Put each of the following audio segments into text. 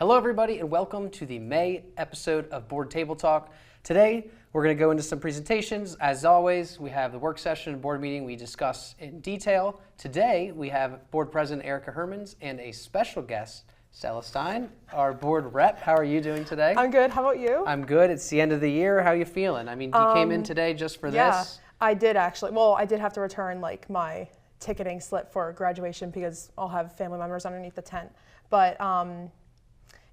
Hello everybody and welcome to the May episode of Board Table Talk. Today we're going to go into some presentations. As always, we have the work session and board meeting we discuss in detail. Today we have Board President Erica Hermans and a special guest, Stella Stein, our board rep. How are you doing today? I'm good. How about you? I'm good. It's the end of the year. How are you feeling? I mean, you came in today just for this? I did actually. Well, I did have to return my ticketing slip for graduation because I'll have family members underneath the tent. But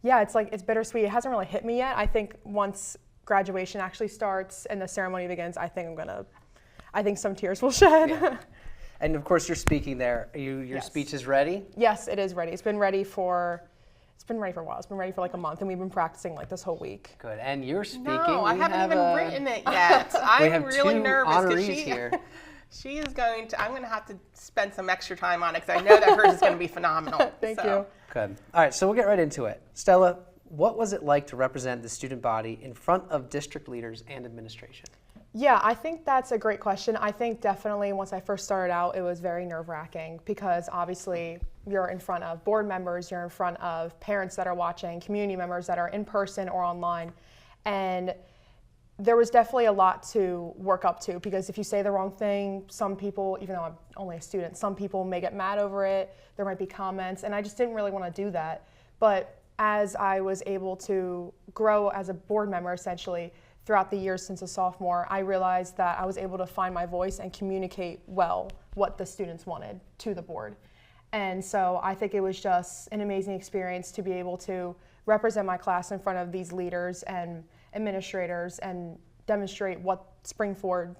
yeah, it's bittersweet. It hasn't really hit me yet. I think once graduation actually starts and the ceremony begins, I think some tears will shed. Yeah. And of course, you're speaking there. Your speech is ready? Yes, it is ready. It's been ready for a while. It's been ready for like a month, and we've been practicing this whole week. Good. And you're speaking. No, I haven't even written it yet. I'm really nervous because here. I'm going to have to spend some extra time on it because I know that hers is going to be phenomenal. Thank you. Good. All right, so we'll get right into it. Stella, what was it like to represent the student body in front of district leaders and administration? Yeah, I think that's a great question. I think definitely once I first started out, it was very nerve-wracking because obviously you're in front of board members, you're in front of parents that are watching, community members that are in person or online. And there was definitely a lot to work up to because if you say the wrong thing, some people, even though I'm only a student, some people may get mad over it. There might be comments, and I just didn't really want to do that. But as I was able to grow as a board member, essentially, throughout the years since a sophomore, I realized that I was able to find my voice and communicate well what the students wanted to the board. And so I think it was just an amazing experience to be able to represent my class in front of these leaders and administrators and demonstrate what the Spring-Ford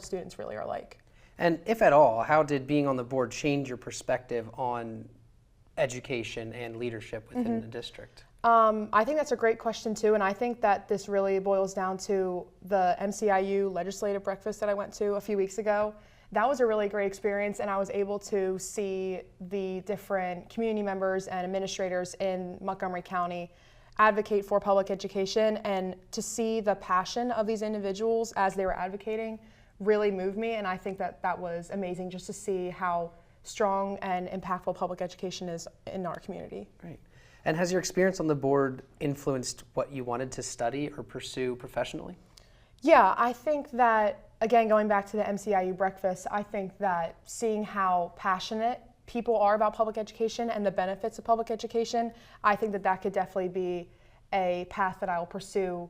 students really are like. And if at all, how did being on the board change your perspective on education and leadership within the district? I think that's a great question too, and I think that this really boils down to the MCIU legislative breakfast that I went to a few weeks ago. That was a really great experience, and I was able to see the different community members and administrators in Montgomery County advocate for public education, and to see the passion of these individuals as they were advocating really moved me, and I think that was amazing just to see how strong and impactful public education is in our community. Great. And has your experience on the board influenced what you wanted to study or pursue professionally? Yeah, I think that, again, going back to the MCIU breakfast, I think that seeing how passionate people are about public education and the benefits of public education, I think that could definitely be a path that I will pursue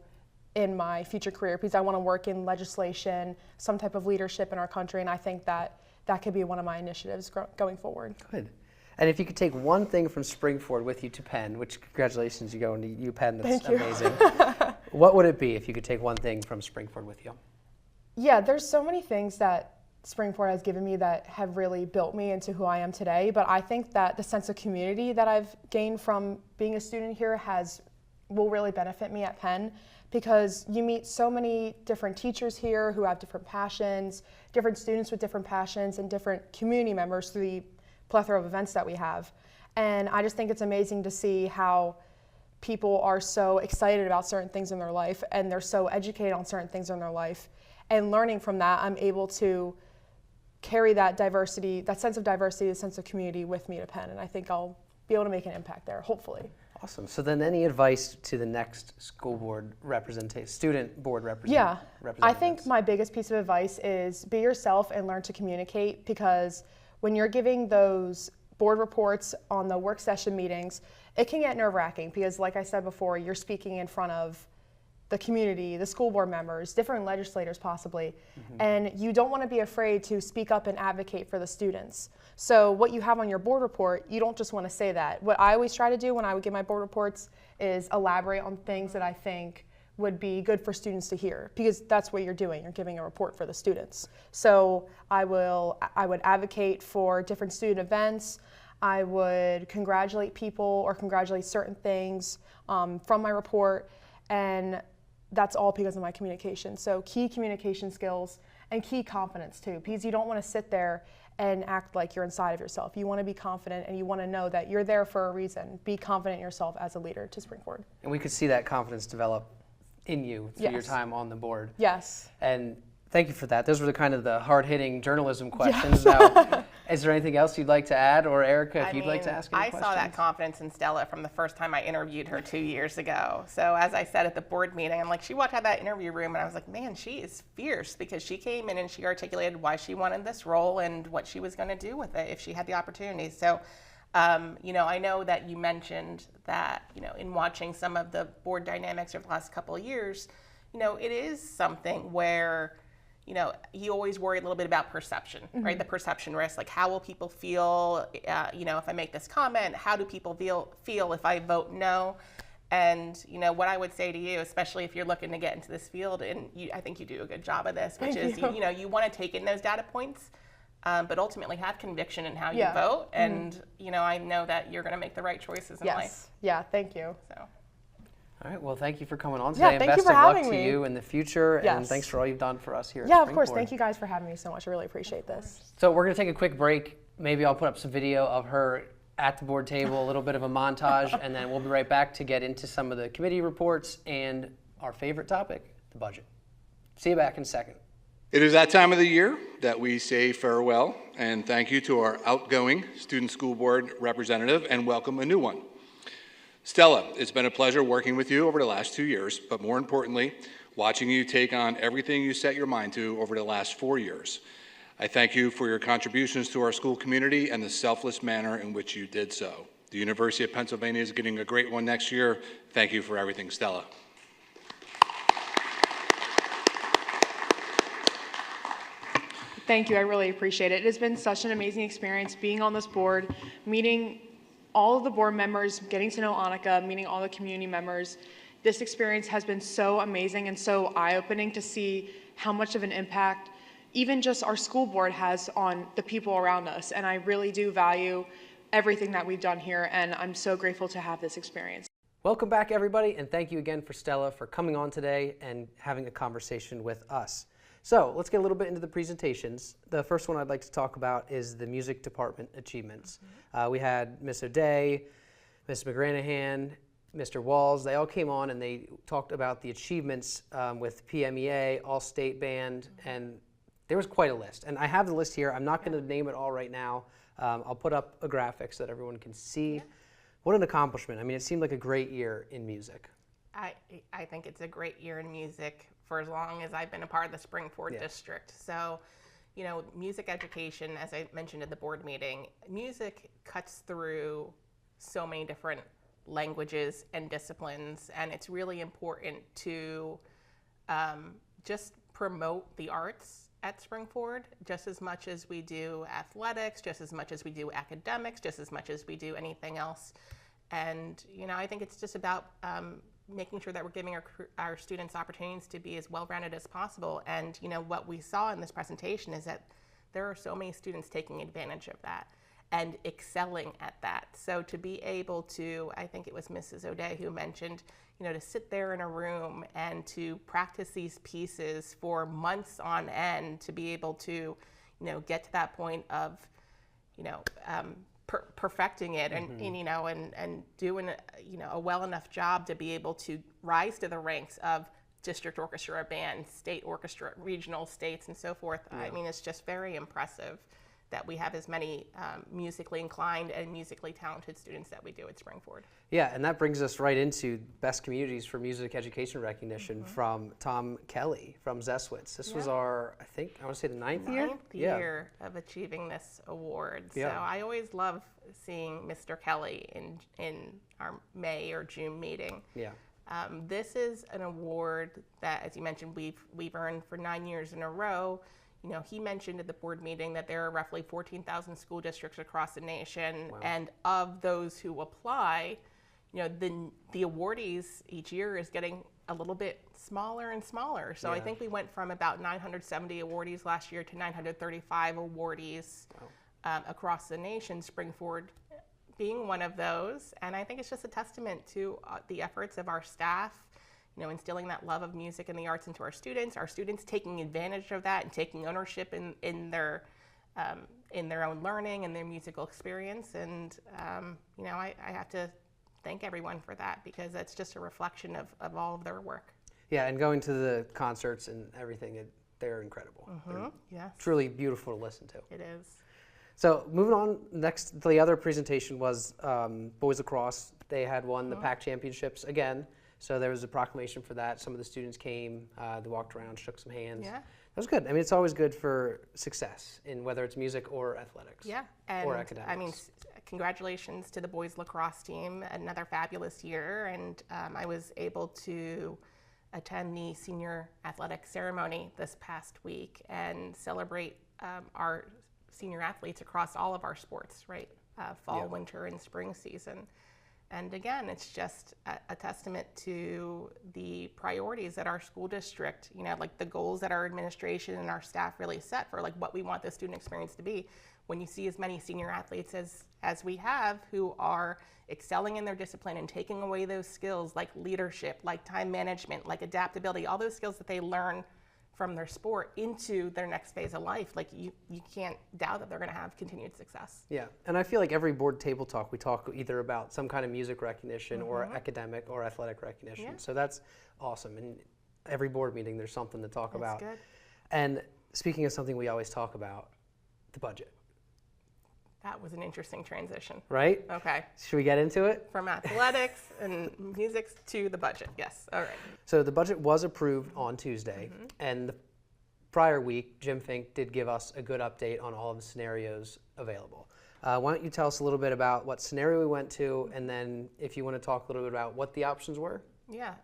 in my future career because I want to work in legislation, some type of leadership in our country, and I think that could be one of my initiatives going forward. Good. And if you could take one thing from Spring-Ford with you to Penn, which congratulations, you go into UPenn, that's amazing. What would it be if you could take one thing from Spring-Ford with you? Yeah, there's so many things that Spring-Ford has given me that have really built me into who I am today, but I think that the sense of community that I've gained from being a student here will really benefit me at Penn because you meet so many different teachers here who have different passions, different students with different passions, and different community members through the plethora of events that we have. And I just think it's amazing to see how people are so excited about certain things in their life and they're so educated on certain things in their life. And learning from that, I'm able to carry that diversity, that sense of diversity, the sense of community with me to Penn. And I think I'll be able to make an impact there, hopefully. Awesome. So then any advice to the next school board student board representative? Yeah, I think my biggest piece of advice is be yourself and learn to communicate because when you're giving those board reports on the work session meetings, it can get nerve-wracking because like I said before, you're speaking in front of the community, the school board members, different legislators possibly, and you don't want to be afraid to speak up and advocate for the students. So what you have on your board report, you don't just want to say that. What I always try to do when I would give my board reports is elaborate on things that I think would be good for students to hear because that's what you're doing. You're giving a report for the students. So I would advocate for different student events. I would congratulate people or congratulate certain things from my report, and that's all because of my communication. So key communication skills and key confidence too, because you don't want to sit there and act like you're inside of yourself. You want to be confident and you want to know that you're there for a reason. Be confident in yourself as a leader to Spring-Ford. And we could see that confidence develop in you through your time on the board. Yes. And thank you for that. Those were the kind of the hard-hitting journalism questions. Now, Is there anything else you'd like to add, or Erica, if you'd like to ask any I questions? saw that confidence in Stella from the first time I interviewed her 2 years ago. So as I said at the board meeting, I'm like, she walked out of that interview room and I was like, man, she is fierce, because she came in and she articulated why she wanted this role and what she was going to do with it if she had the opportunity. So, I know that you mentioned that, in watching some of the board dynamics over the last couple of years, it is something where, you always worry a little bit about perception, right? The perception risk, like how will people feel, if I make this comment, how do people feel if I vote no? And, what I would say to you, especially if you're looking to get into this field, and I think you do a good job of this, which is, you want to take in those data points, but ultimately have conviction in how you vote. And, I know that you're going to make the right choices in life. Yeah, thank you. So. All right, well, thank you for coming on today, and thank you best for of luck having to me. you in the future, and Yes. thanks for all you've done for us here at Yeah, of Springboard. course. Thank you guys for having me so much. I really appreciate this. So we're going to take a quick break. Maybe I'll put up some video of her at the board table, a little bit of a montage, and then we'll be right back to get into some of the committee reports and our favorite topic, the budget. See you back in a second. It is that time of the year that we say farewell and thank you to our outgoing student school board representative and welcome a new one. Stella, it's been a pleasure working with you over the last 2 years, but more importantly, watching you take on everything you set your mind to over the last 4 years. I thank you for your contributions to our school community and the selfless manner in which you did so. The University of Pennsylvania is getting a great one next year. Thank you for everything, Stella. Thank you. I really appreciate it. It has been such an amazing experience being on this board, meeting all of the board members, getting to know Annika, meeting all the community members. This experience has been so amazing and so eye-opening to see how much of an impact even just our school board has on the people around us. And I really do value everything that we've done here, and I'm so grateful to have this experience. Welcome back, everybody, and thank you again for Stella for coming on today and having a conversation with us. So let's get a little bit into the presentations. The first one I'd like to talk about is the music department achievements. We had Miss O'Day, Miss McGranahan, Mr. Walls. They all came on and they talked about the achievements with PMEA, All-State Band, and there was quite a list. And I have the list here. I'm not going to name it all right now. I'll put up a graphic so that everyone can see. Yeah. What an accomplishment. I mean, it seemed like a great year in music. I think it's a great year in music for as long as I've been a part of the Springford district. So, music education, as I mentioned at the board meeting, music cuts through so many different languages and disciplines, and it's really important to just promote the arts at Springford just as much as we do athletics, just as much as we do academics, just as much as we do anything else. And, I think it's just about making sure that we're giving our students opportunities to be as well-rounded as possible. And, what we saw in this presentation is that there are so many students taking advantage of that and excelling at that. So to be able to, I think it was Mrs. O'Day who mentioned, to sit there in a room and to practice these pieces for months on end, to be able to, get to that point of, perfecting it and doing a well enough job to be able to rise to the ranks of district orchestra, band, state orchestra, regional states, and so forth. Yeah. I mean, it's just very impressive that we have as many musically inclined and musically talented students that we do at Springford. Yeah, and that brings us right into Best Communities for Music Education Recognition from Tom Kelly from Zeswitz. This was our, I want to say the ninth year? Ninth year of achieving this award. So I always love seeing Mr. Kelly in our May or June meeting. Yeah. This is an award that, as you mentioned, we've earned for 9 years in a row. He mentioned at the board meeting that there are roughly 14,000 school districts across the nation, and of those who apply, the awardees each year is getting a little bit smaller and smaller. So I think we went from about 970 awardees last year to 935 awardees across the nation, Springford being one of those. And I think it's just a testament to the efforts of our staff, instilling that love of music and the arts into our students taking advantage of that and taking ownership in their own learning and their musical experience. And, I have to thank everyone for that, because that's just a reflection of all of their work. Yeah, and going to the concerts and everything, they're incredible. They're Yes. truly beautiful to listen to. It is. So moving on, next, the other presentation was boys lacrosse. They had won the PAC championships again. So there was a proclamation for that. Some of the students came, they walked around, shook some hands. Yeah. That was good. I mean, it's always good for success in whether it's music or athletics. Yeah, and or academics. I mean, congratulations to the boys lacrosse team, another fabulous year, and I was able to attend the senior athletic ceremony this past week and celebrate our senior athletes across all of our sports, right? Fall, winter, and spring season. And again, it's just a testament to the priorities that our school district, like the goals that our administration and our staff really set for like what we want the student experience to be. When you see as many senior athletes as we have who are excelling in their discipline and taking away those skills like leadership, like time management, like adaptability, all those skills that they learn from their sport into their next phase of life, like you can't doubt that they're going to have continued success. Yeah, and I feel like every board table talk, we talk either about some kind of music recognition or academic or athletic recognition. Yeah. So that's awesome. And every board meeting, there's something to talk about. Good. And speaking of something we always talk about, the budget, That was an interesting transition. right? Okay. Should we get into it? From athletics and music to the budget. Yes. All right. So the budget was approved on Tuesday, and the prior week, Jim Fink did give us a good update on all of the scenarios available. Why don't you tell us a little bit about what scenario we went to, and then if you want to talk a little bit about what the options were? Yeah.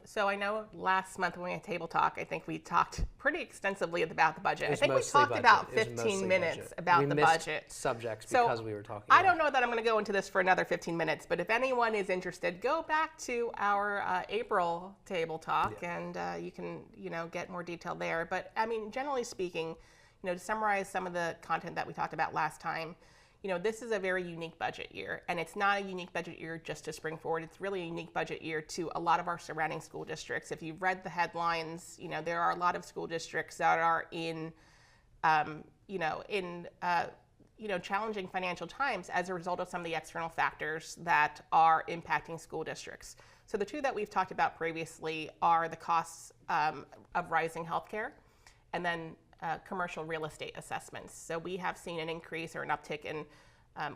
So I know last month when we had table talk, I think we talked pretty extensively about the budget. I think we mostly talked budget. about It was 15 mostly minutes budget. about we the missed budget. subjects So, because we were talking I about don't know that I'm going to go into this for another 15 minutes, but if anyone is interested, go back to our April table talk and you can, get more detail there. But I mean, generally speaking, to summarize some of the content that we talked about last time, this is a very unique budget year, and it's not a unique budget year just to Spring Forward. It's really a unique budget year to a lot of our surrounding school districts. If you've read the headlines, there are a lot of school districts that are in, challenging financial times as a result of some of the external factors that are impacting school districts. So the two that we've talked about previously are the costs of rising healthcare, and then commercial real estate assessments. So we have seen an increase or an uptick in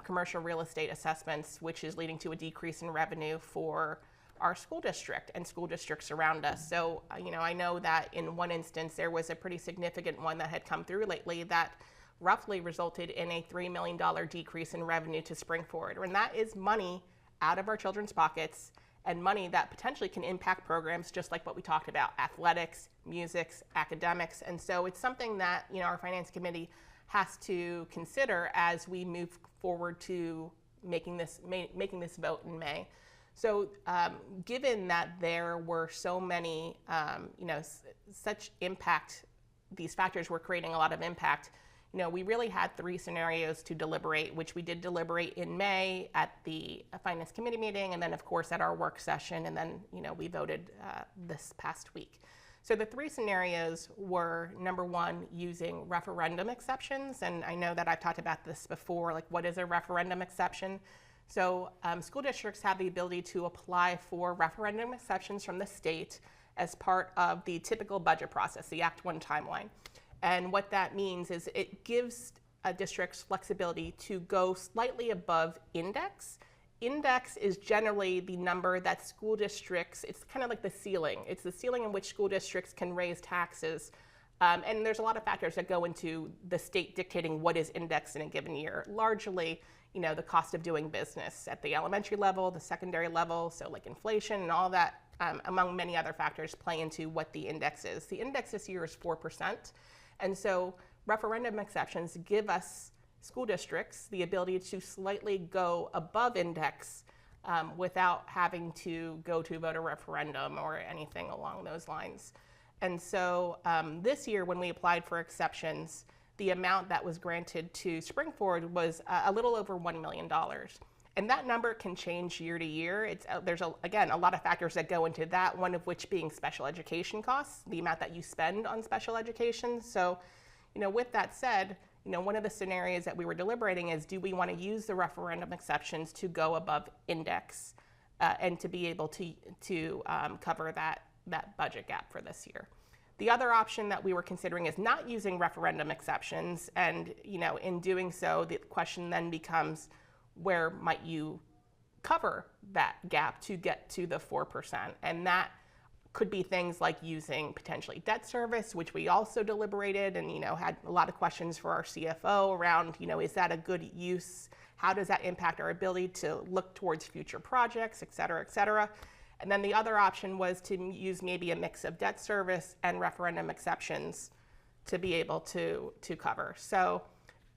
commercial real estate assessments, which is leading to a decrease in revenue for our school district and school districts around us. So, I know that in one instance, there was a pretty significant one that had come through lately that roughly resulted in a $3 million decrease in revenue to Spring Forward. And that is money out of our children's pockets and money that potentially can impact programs just like what we talked about, athletics, music, academics. And so it's something that, our finance committee has to consider as we move forward to making this vote in May. So given that there were so many, such impact, these factors were creating a lot of impact, we really had three scenarios to deliberate, which we did deliberate in May at the Finance Committee meeting, and then, of course, at our work session, and then, we voted this past week. So the three scenarios were, number one, using referendum exceptions, and I know that I've talked about this before, like what is a referendum exception? So school districts have the ability to apply for referendum exceptions from the state as part of the typical budget process, the Act 1 timeline. And what that means is it gives districts flexibility to go slightly above index. Index is generally the number that school districts, it's kind of like the ceiling. It's the ceiling in which school districts can raise taxes. And there's a lot of factors that go into the state dictating what is indexed in a given year. Largely, the cost of doing business at the elementary level, the secondary level, so like inflation and all that, among many other factors, play into what the index is. The index this year is 4%. And so referendum exceptions give us school districts the ability to slightly go above index without having to go to vote a referendum or anything along those lines. And so this year when we applied for exceptions, the amount that was granted to Spring Forward was a little over $1 million. And that number can change year to year. There's, again, a lot of factors that go into that, one of which being special education costs, the amount that you spend on special education. So, with that said, one of the scenarios that we were deliberating is, do we want to use the referendum exceptions to go above index and to be able to cover that budget gap for this year? The other option that we were considering is not using referendum exceptions, and in doing so, the question then becomes, where might you cover that gap to get to the 4%? And that could be things like using potentially debt service, which we also deliberated and had a lot of questions for our CFO around, is that a good use? How does that impact our ability to look towards future projects, et cetera, et cetera? And then the other option was to use maybe a mix of debt service and referendum exceptions to be able to cover. So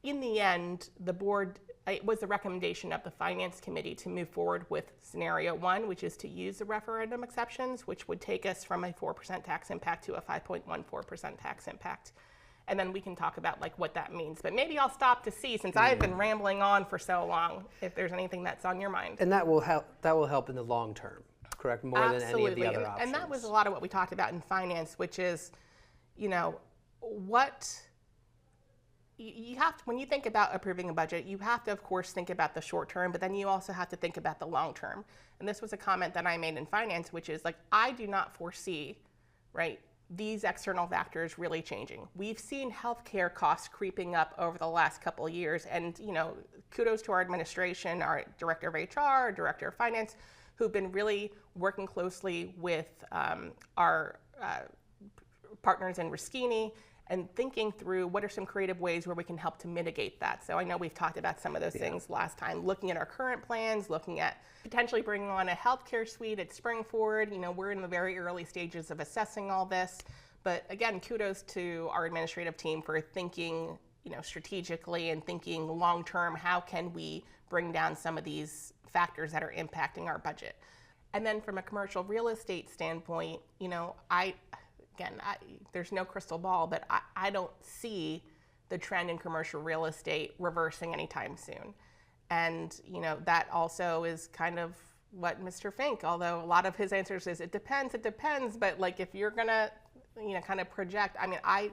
in the end, the board, it was the recommendation of the Finance Committee to move forward with scenario 1, which is to use the referendum exceptions, which would take us from a 4% tax impact to a 5.14% tax impact. And then we can talk about what that means. But maybe I'll stop to see, since I've been rambling on for so long, if there's anything that's on your mind. And that will help in the long term, correct? More than any of the other options. And that was a lot of what we talked about in finance, which is, what you have to, when you think about approving a budget, you have to, of course, think about the short term, but then you also have to think about the long term. And this was a comment that I made in finance, which is I do not foresee, these external factors really changing. We've seen healthcare costs creeping up over the last couple of years, and kudos to our administration, our director of HR, our director of finance, who've been really working closely with our partners in Ruskini and thinking through what are some creative ways where we can help to mitigate that. So I know we've talked about some of those things last time, looking at our current plans, looking at potentially bringing on a healthcare suite at Springford. We're in the very early stages of assessing all this. But again, kudos to our administrative team for thinking, strategically and thinking long-term, how can we bring down some of these factors that are impacting our budget. And then from a commercial real estate standpoint, there's no crystal ball, but I don't see the trend in commercial real estate reversing anytime soon. And, that also is kind of what Mr. Fink, although a lot of his answers is, it depends, but if you're gonna, kind of project, I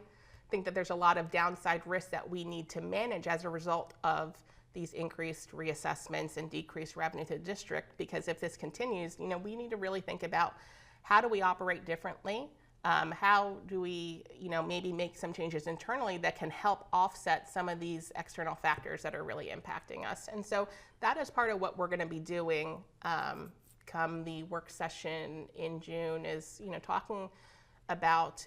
think that there's a lot of downside risks that we need to manage as a result of these increased reassessments and decreased revenue to the district, because if this continues, we need to really think about how do we operate differently. How do we, maybe make some changes internally that can help offset some of these external factors that are really impacting us? And so that is part of what we're going to be doing come the work session in June, is, talking about,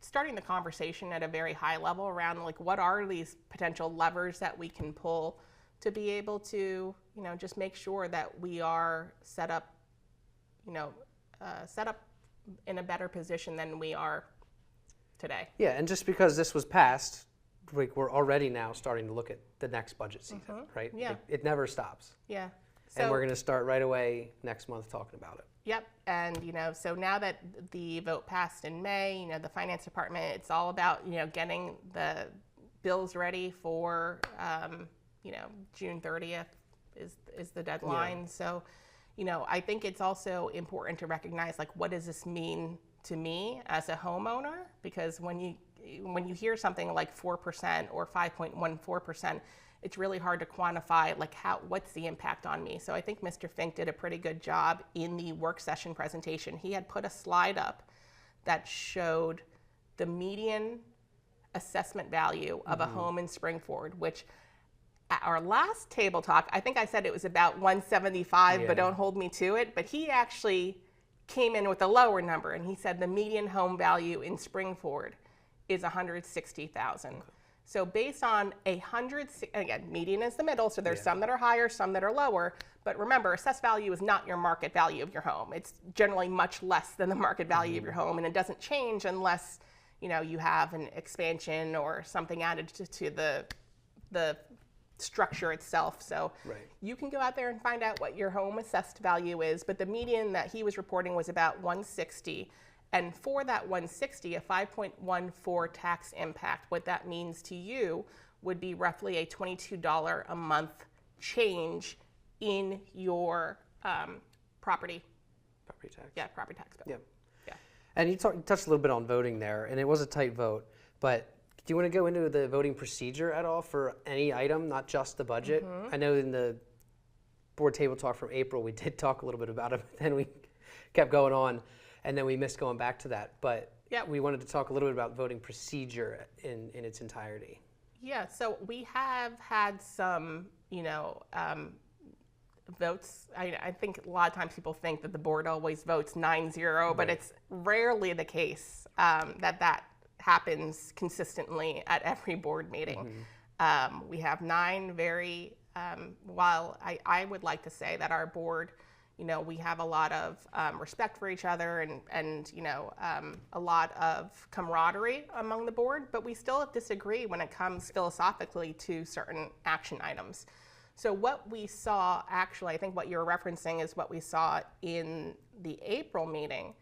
starting the conversation at a very high level around what are these potential levers that we can pull to be able to, just make sure that we are set up in a better position than we are today. Yeah, and just because this was passed, we're already now starting to look at the next budget season, right? Yeah. It never stops. Yeah. And we're going to start right away next month talking about it. Yep. And, so now that the vote passed in May, the finance department, it's all about, getting the bills ready for, June 30th is the deadline. Yeah. So, I think it's also important to recognize, what does this mean to me as a homeowner? Because when you hear something like 4% or 5.14%, it's really hard to quantify, what's the impact on me? So I think Mr. Fink did a pretty good job in the work session presentation. He had put a slide up that showed the median assessment value of a home in Springford, which at our last table talk, I think I said it was about 175, but don't hold me to it. But he actually came in with a lower number, and he said the median home value in Springford is $160,000. Okay. So based on again, median is the middle, so there's some that are higher, some that are lower. But remember, assessed value is not your market value of your home. It's generally much less than the market value of your home, and it doesn't change unless you have an expansion or something added to the structure itself. So you can go out there and find out what your home assessed value is, but the median that he was reporting was about 160. And for that 160, a 5.14 tax impact, what that means to you would be roughly a $22 a month change in your property tax. Yeah, property tax bill. Yeah. And you touched a little bit on voting there, and it was a tight vote, but do you want to go into the voting procedure at all for any item, not just the budget? I know in the board table talk from April, we did talk a little bit about it, but then we kept going on, and then we missed going back to that. But Yep. we wanted to talk a little bit about voting procedure in its entirety. Yeah, so we have had some, votes. I think a lot of times people think that the board always votes 9-0, but it's rarely the case that happens consistently at every board meeting. We have 9 very, while I would like to say that our board, we have a lot of respect for each other and a lot of camaraderie among the board, but we still disagree when it comes philosophically to certain action items. So what we saw, actually, I think what you're referencing is what we saw in the April meeting,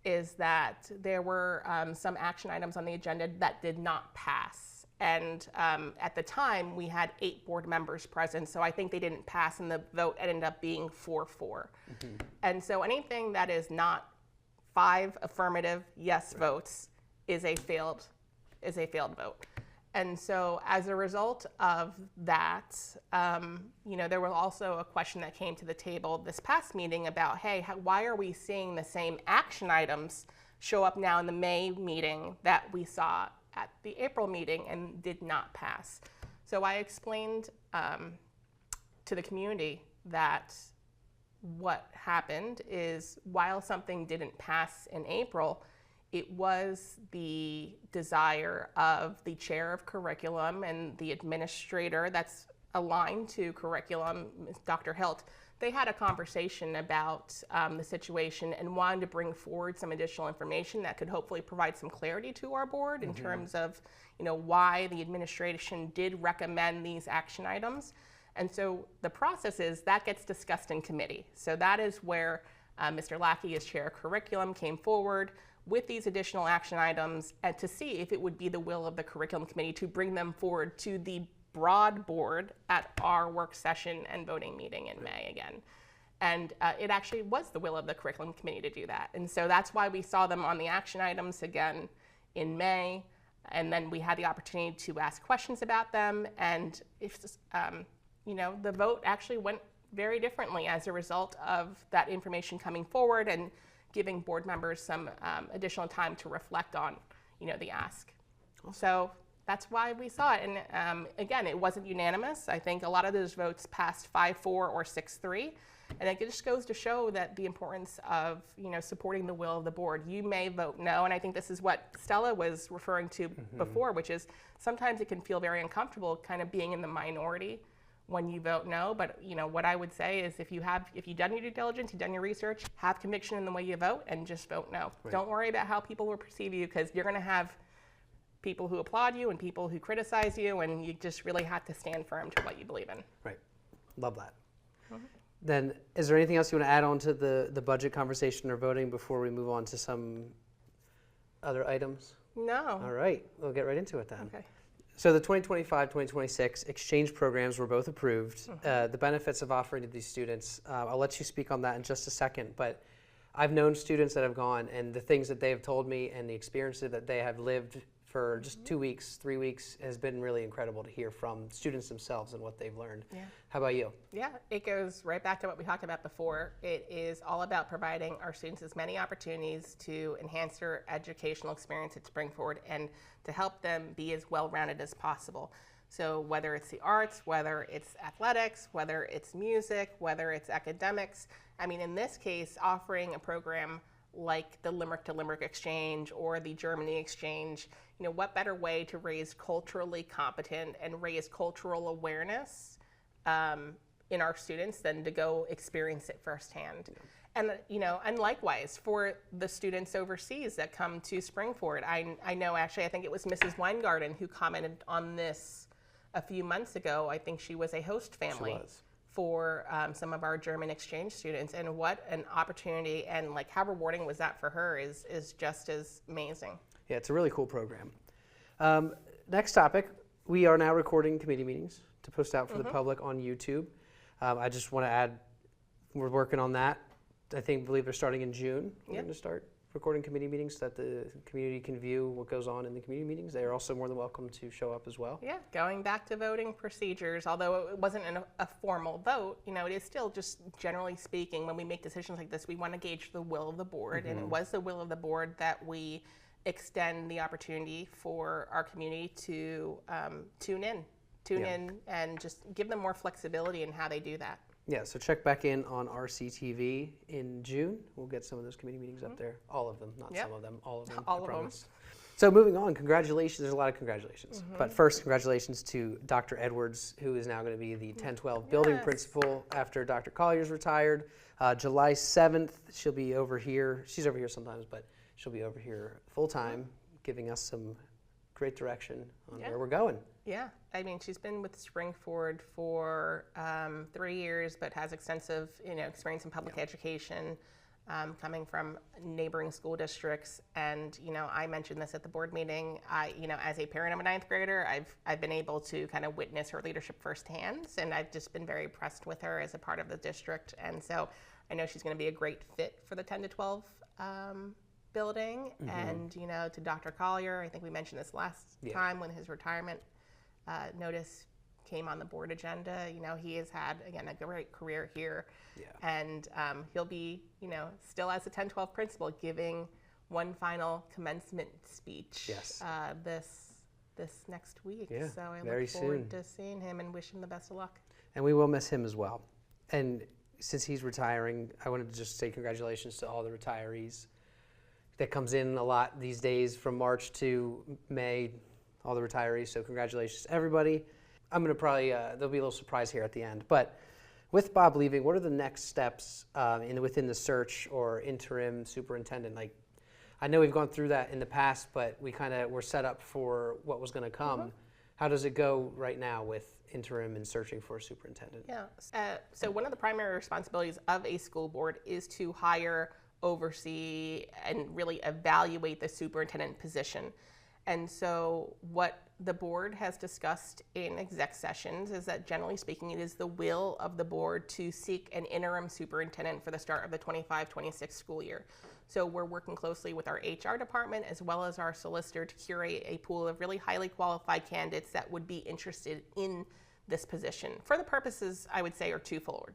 is that there were some action items on the agenda that did not pass. And at the time, we had 8 board members present, so I think they didn't pass, and the vote ended up being 4-4. And so anything that is not 5 affirmative yes votes is a failed vote. And so as a result of that, there was also a question that came to the table this past meeting about, hey, why are we seeing the same action items show up now in the May meeting that we saw at the April meeting and did not pass? So I explained to the community that what happened is, while something didn't pass in April, it was the desire of the chair of curriculum and the administrator that's aligned to curriculum, Dr. Hilt. They had a conversation about the situation and wanted to bring forward some additional information that could hopefully provide some clarity to our board in terms of, why the administration did recommend these action items. And so the process is that gets discussed in committee. So that is where Mr. Lackey, as chair of curriculum, came forward with these additional action items and to see if it would be the will of the curriculum committee to bring them forward to the broad board at our work session and voting meeting in May again. And it actually was the will of the curriculum committee to do that. And so that's why we saw them on the action items again in May. And then we had the opportunity to ask questions about them. And if, the vote actually went very differently as a result of that information coming forward and giving board members some additional time to reflect on, the ask. So that's why we saw it. And again, it wasn't unanimous. I think a lot of those votes passed 5-4 or 6-3. And it just goes to show that the importance of, supporting the will of the board. You may vote no, and I think this is what Stella was referring to before, which is sometimes it can feel very uncomfortable kind of being in the minority when you vote no. But what I would say is if you've done your due diligence, you've done your research, have conviction in the way you vote, and just vote no. Right. Don't worry about how people will perceive you, because you're going to have people who applaud you and people who criticize you, and you just really have to stand firm to what you believe in. Right. Love that. Then is there anything else you want to add on to the budget conversation or voting before we move on to some other items? No. All right. We'll get right into it then. Okay. So the 2025-2026 exchange programs were both approved. The benefits of offering to these students, I'll let you speak on that in just a second, but I've known students that have gone, and the things that they have told me and the experiences that they have lived for just 2 weeks, 3 weeks has been really incredible to hear from students themselves and what they've learned. Yeah. How about you? Yeah, it goes right back to what we talked about before. It is all about providing our students as many opportunities to enhance their educational experience at Springford and to help them be as well-rounded as possible. So whether it's the arts, whether it's athletics, whether it's music, whether it's academics, I mean, in this case, offering a program like the Limerick to Limerick Exchange or the Germany Exchange, what better way to raise culturally competent and raise cultural awareness in our students than to go experience it firsthand. Yeah. And likewise for the students overseas that come to Springford. I know actually, I think it was Mrs. Weingarten who commented on this a few months ago. I think she was a host family for some of our German exchange students, and what an opportunity and how rewarding was that for her is just as amazing. Yeah, it's a really cool program. Next topic, we are now recording committee meetings to post out for the public on YouTube. I just want to add, we're working on that. I believe they're starting in June. We're going to start recording committee meetings so that the community can view what goes on in the community meetings. They are also more than welcome to show up as well. Yeah, going back to voting procedures, although it wasn't a formal vote, it is still just generally speaking, when we make decisions like this, we want to gauge the will of the board. And it was the will of the board that we extend the opportunity for our community to tune in and just give them more flexibility in how they do that. Yeah, so check back in on RCTV in June. We'll get some of those committee meetings up there. All of them, not Yep. some of them, all of them. All I of them. promise. So moving on, congratulations. There's a lot of congratulations. But first, congratulations to Dr. Edwards, who is now going to be the 1012 building Yes. principal after Dr. Collier's retired. July 7th, she'll be over here. She's over here sometimes, but she'll be over here full time, giving us some great direction on Yeah. where we're going. Yeah, I mean, she's been with Springford for 3 years, but has extensive, experience in public education, coming from neighboring school districts. And I mentioned this at the board meeting. As a parent of a 9th grader, I've been able to kind of witness her leadership firsthand, and I've just been very impressed with her as a part of the district. And so I know she's going to be a great fit for the 10 to 12 building. And to Dr. Collier, I think we mentioned this last time when his retirement notice came on the board agenda. He has had, again, a great career here. Yeah. And he'll be, still as a 10-12 principal, giving one final commencement speech Yes. this next week. Yeah, So I very look forward soon. to seeing him and wish him the best of luck. And we will miss him as well. And since he's retiring, I wanted to just say congratulations to all the retirees. That comes in a lot these days from March to May, all the retirees. So congratulations to everybody. I'm going to probably, there'll be a little surprise here at the end. But with Bob leaving, what are the next steps within the search or interim superintendent? Like, I know we've gone through that in the past, but we kind of were set up for what was going to come. How does it go right now with interim and searching for a superintendent? Yeah. So one of the primary responsibilities of a school board is to hire, oversee, and really evaluate the superintendent position. And so what the board has discussed in exec sessions is that, generally speaking, it is the will of the board to seek an interim superintendent for the start of the 25-26 school year. So we're working closely with our HR department as well as our solicitor to curate a pool of really highly qualified candidates that would be interested in this position. For the purposes, I would say, are twofold.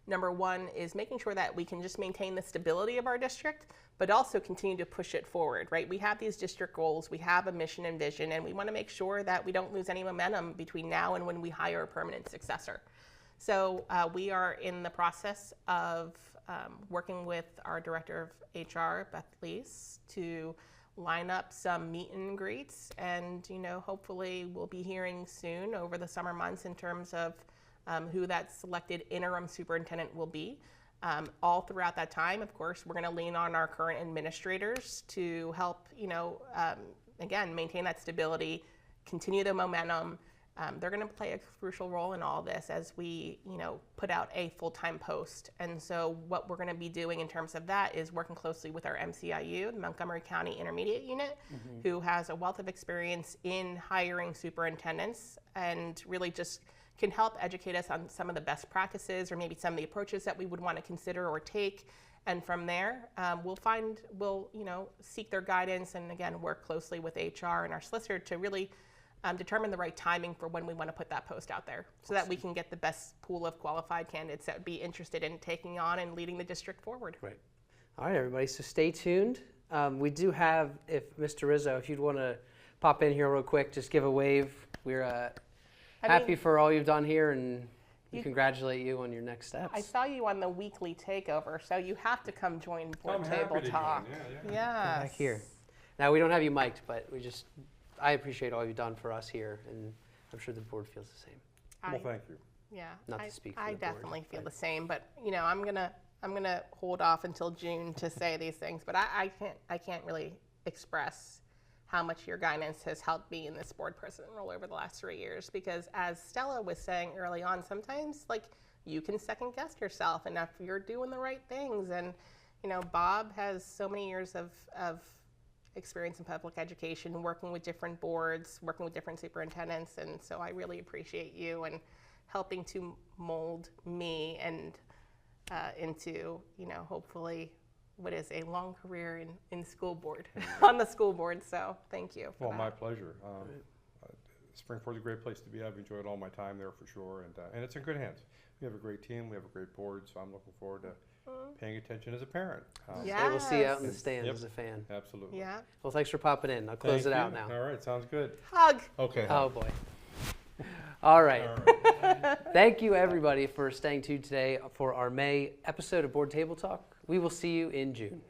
Number one is making sure that we can just maintain the stability of our district, but also continue to push it forward, right? We have these district goals, we have a mission and vision, and we want to make sure that we don't lose any momentum between now and when we hire a permanent successor. So we are in the process of working with our director of HR, Beth Leese, to line up some meet and greets, and hopefully we'll be hearing soon over the summer months in terms of who that selected interim superintendent will be. All throughout that time, of course, we're going to lean on our current administrators to help, again, maintain that stability, continue the momentum. They're going to play a crucial role in all this as we, put out a full-time post. And so what we're going to be doing in terms of that is working closely with our MCIU, the Montgomery County Intermediate Unit, who has a wealth of experience in hiring superintendents and really just can help educate us on some of the best practices or maybe some of the approaches that we would want to consider or take. And from there, we'll seek their guidance and, again, work closely with HR and our solicitor to really determine the right timing for when we want to put that post out there so that we can get the best pool of qualified candidates that would be interested in taking on and leading the district forward. Right. All right, everybody, so stay tuned. We do have, if Mr. Rizzo, if you'd want to pop in here real quick, just give a wave. We're happy for all you've done here, and we congratulate you on your next steps. I saw you on the weekly takeover, so you have to come join Board Table Talk. Yeah. Back here. Now, we don't have you mic'd, but I appreciate all you've done for us here, and I'm sure the board feels the same. Well, thank you. Yeah. Not to speak for I the board, definitely feel but- the same, but I'm gonna hold off until June to say these things. But I can't really express how much your guidance has helped me in this board president role over the last 3 years. Because as Stella was saying early on, sometimes you can second guess yourself, and if you're doing the right things, and Bob has so many years of experience in public education, working with different boards, working with different superintendents, and so I really appreciate you and helping to mold me and into hopefully what is a long career in school board on the school board. So thank you. For Well, that. my pleasure. Springford's a great place to be. I've enjoyed all my time there for sure, and it's in good hands. We have a great team. We have a great board, so I'm looking forward to paying attention as a parent. Yeah. Hey, we'll see you out in the Yes. stands Yep. as a fan. Absolutely. Yeah. Well, thanks for popping in. I'll close Thank it out you. now. All right, sounds good. Hug. Okay. Oh, boy. All right. All right. Thank you, everybody, for staying tuned today for our May episode of Board Table Talk. We will see you in June.